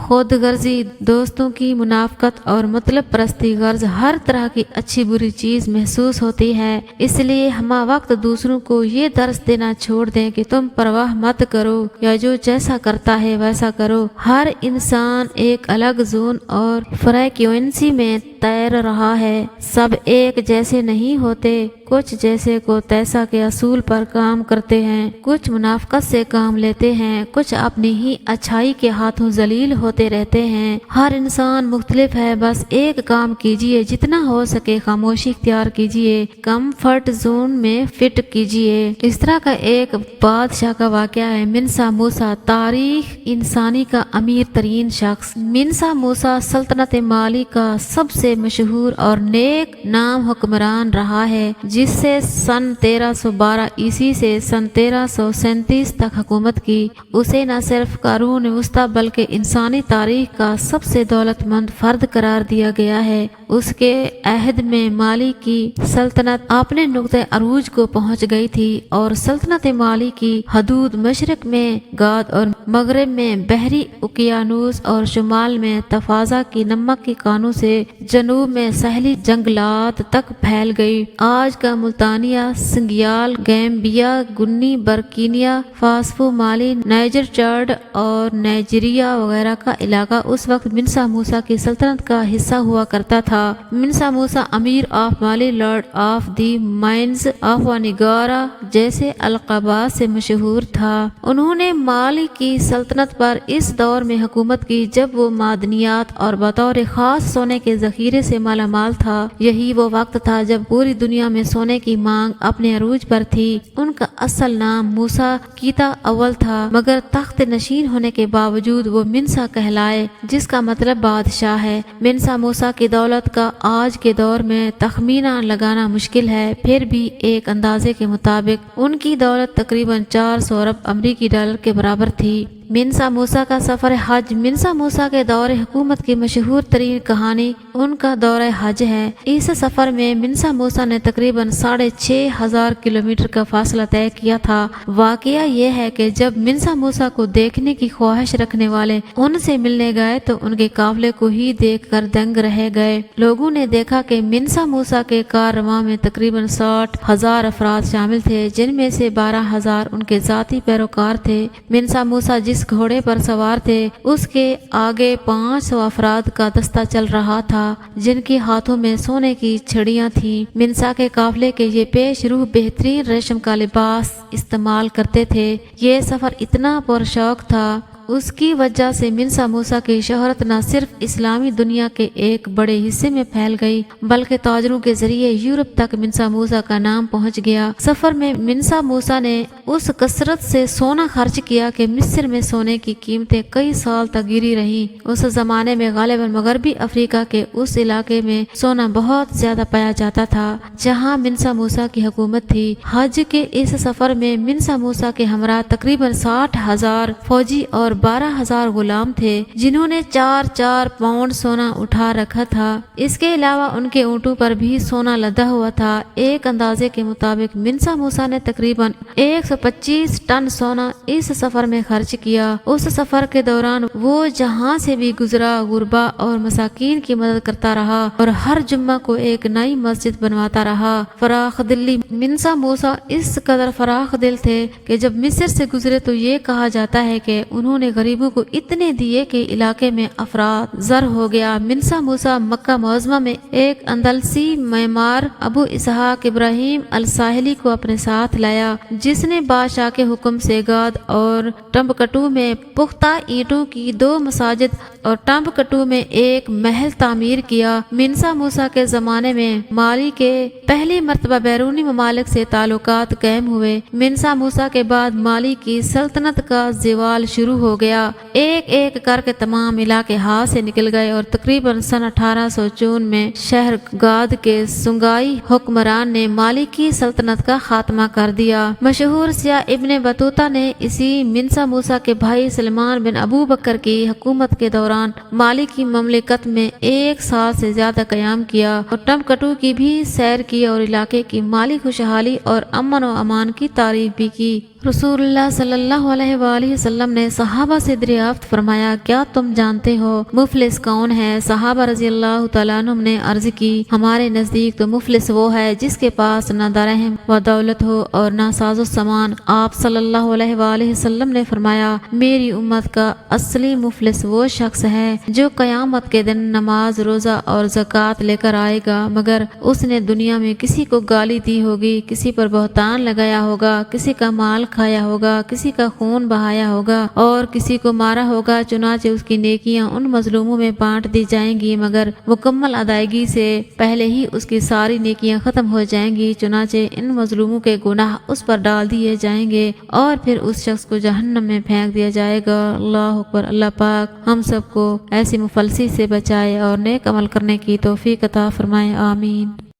خود غرضی، دوستوں کی منافقت اور مطلب پرستی غرض ہر طرح کی اچھی بری چیز محسوس ہوتی ہے۔ اس لیے ہمہ وقت دوسروں کو یہ درس دینا چھوڑ دیں کہ تم پرواہ مت کرو یا جو جیسا کرتا ہے ویسا کرو۔ ہر انسان ایک الگ زون اور فریکوینسی میں تیر رہا ہے، سب ایک جیسے نہیں ہوتے، کچھ جیسے کو تیسا کے اصول پر کام کرتے ہیں، کچھ منافقت سے کام لیتے ہیں، کچھ اپنی ہی اچھائی کے ہاتھوں ذلیل ہوتے رہتے ہیں۔ ہر انسان مختلف ہے، بس ایک کام کیجئے، جتنا ہو سکے خاموشی اختیار کیجئے، کمفرٹ زون میں فٹ کیجئے۔ اس طرح کا ایک بادشاہ کا واقعہ ہے، منسا موسیٰ، تاریخ انسانی کا امیر ترین شخص۔ منسا موسیٰ سلطنت مالی کا سب سے مشہور اور نیک نام حکمران رہا ہے، جس سے سن 1312 عیسوی سے سن 1337 تک حکومت کی۔ اسے نہ صرف قرون وسطی بلکہ انسانی تاریخ کا سب سے دولت مند فرد قرار دیا گیا ہے۔ اس کے عہد میں مالی کی سلطنت اپنے نقطۂ عروج کو پہنچ گئی تھی اور سلطنت مالی کی حدود مشرق میں گاد اور مغرب میں بحری اوقیانوس اور شمال میں تفازا کی نمک کی کانوں سے جنوب میں ساحلی جنگلات تک پھیل گئی۔ آج کا ملتانیہ، سنگیال، گیمبیا، گنی، برکینیا فاسفو، مالی، نائجر، چاڈ اور نائجیریا وغیرہ کا علاقہ اس وقت منسا موسیٰ کی سلطنت کا حصہ ہوا کرتا تھا۔ منسا موسیٰ امیر of Mali, lord of the mines of Wangara جیسے القابات سے مشہور تھا۔ انہوں نے مالی کی سلطنت پر اس دور میں حکومت کی جب وہ معدنیات اور بطور خاص سونے کے ذخیرے سے مالا مال تھا۔ یہی وہ وقت تھا جب پوری دنیا میں سونے کی مانگ اپنے عروج پر تھی۔ ان کا اصل نام موسیٰ کیتا اول تھا، مگر تخت نشین ہونے کے باوجود وہ منسا کہلائے، جس کا مطلب بادشاہ ہے۔ منسا موسیٰ کی دولت کا آج کے دور میں تخمینہ لگانا مشکل ہے، پھر بھی ایک اندازے کے مطابق ان کی دولت تقریباً 400 ارب امریکی ڈالر کے برابر تھی۔ منسا موسیٰ کا سفر حج۔ منسا موسیٰ کے دور حکومت کی مشہور ترین کہانی ان کا دورہ حج ہے۔ اس سفر میں منسا موسیٰ نے تقریباً 6500 کلومیٹر کا فاصلہ طے کیا تھا۔ واقعہ یہ ہے کہ جب منسا موسیٰ کو دیکھنے کی خواہش رکھنے والے ان سے ملنے گئے تو ان کے قافلے کو ہی دیکھ کر دنگ رہ گئے۔ لوگوں نے دیکھا کہ منسا موسیٰ کے کارواں میں تقریباً 60,000 افراد شامل تھے، جن میں سے 12,000 ان کے ذاتی پیروکار تھے۔ منسا موسیٰ جس گھوڑے پر سوار تھے اس کے آگے 500 افراد کا دستہ چل رہا تھا، جن کے ہاتھوں میں سونے کی چھڑیاں تھیں۔ منسا کے قافلے کے یہ پیش رو بہترین ریشم کا لباس استعمال کرتے تھے۔ یہ سفر اتنا پرشوق تھا، اس کی وجہ سے منسا موسیٰ کی شہرت نہ صرف اسلامی دنیا کے ایک بڑے حصے میں پھیل گئی بلکہ تاجروں کے ذریعے یورپ تک منسا موسیٰ کا نام پہنچ گیا۔ سفر میں منسا موسیٰ نے اس کثرت سے سونا خرچ کیا کہ مصر میں سونے کی قیمتیں کئی سال تک گری رہیں۔ اس زمانے میں غالباً مغربی افریقہ کے اس علاقے میں سونا بہت زیادہ پایا جاتا تھا جہاں منسا موسیٰ کی حکومت تھی۔ حج کے اس سفر میں منسا موسیٰ کے ہمراہ تقریباً 60,000 فوجی اور 12,000 غلام تھے، جنہوں نے 4 پاؤنڈ سونا اٹھا رکھا تھا۔ اس کے علاوہ ان کے اونٹوں پر بھی سونا لدا ہوا تھا۔ ایک اندازے کے مطابق منسا موسیٰ نے تقریباً 125 ٹن سونا اس سفر میں خرچ کیا۔ اس سفر کے دوران وہ جہاں سے بھی گزرا غربا اور مساکین کی مدد کرتا رہا اور ہر جمعہ کو ایک نئی مسجد بنواتا رہا۔ فراخ دلی۔ منسا موسیٰ اس قدر فراخ دل تھے کہ جب مصر سے گزرے تو یہ کہا جاتا ہے کہ انہوں نے غریبوں کو اتنے دیے کہ علاقے میں افراد زر ہو گیا۔ منسا موسیٰ مکہ معظمہ میں ایک اندلسی معمار ابو اسحاق ابراہیم الساحلی کو اپنے ساتھ لایا، جس نے بادشاہ کے حکم سے گاد اور ٹمبکٹو میں پختہ اینٹوں کی 2 مساجد اور ٹمبکٹو میں ایک محل تعمیر کیا۔ منسا موسیٰ کے زمانے میں مالی کے پہلی مرتبہ بیرونی ممالک سے تعلقات قائم ہوئے۔ منسا موسیٰ کے بعد مالی کی سلطنت کا زوال شروع ہو گیا۔ ایک ایک کر کے تمام علاقے ہاتھ سے نکل گئے اور تقریباً سن 1854 میں شہر گاد کے سنگائی حکمران نے مالی کی سلطنت کا خاتمہ کر دیا۔ مشہور سیاح ابن بطوطہ نے اسی منسا موسیٰ کے بھائی سلمان بن ابو بکر کی حکومت کے دوران مالی کی مملکت میں 1 سال سے زیادہ قیام کیا اور ٹمبکٹو کی بھی سیر کی اور علاقے کی مالی خوشحالی اور امن و امان کی تعریف بھی کی۔ رسول اللہ صلی اللہ علیہ وآلہ وسلم نے صحابہ سے دریافت فرمایا کیا تم جانتے ہو مفلس کون ہے؟ صحابہ رضی اللہ تعالیٰ عنہ نے عرض کی ہمارے نزدیک تو مفلس وہ ہے جس کے پاس نہ درہم و دولت ہو اور نہ ساز و سامان۔ آپ صلی اللہ علیہ وآلہ وسلم نے فرمایا میری امت کا اصلی مفلس وہ شخص ہے جو قیامت کے دن نماز روزہ اور زکوٰۃ لے کر آئے گا مگر اس نے دنیا میں کسی کو گالی دی ہوگی، کسی پر بہتان لگایا ہوگا، کسی کا مال کھایا ہوگا، کسی کا خون بہایا ہوگا اور کسی کو مارا ہوگا، چنانچہ اس کی نیکیاں ان مظلوموں میں بانٹ دی جائیں گی مگر مکمل ادائیگی سے پہلے ہی اس کی ساری نیکیاں ختم ہو جائیں گی، چنانچہ ان مظلوموں کے گناہ اس پر ڈال دیے جائیں گے اور پھر اس شخص کو جہنم میں پھینک دیا جائے گا۔ اللہ اکبر۔ اللہ پاک ہم سب کو ایسی مفلسی سے بچائے اور نیک عمل کرنے کی توفیق عطا فرمائے، آمین۔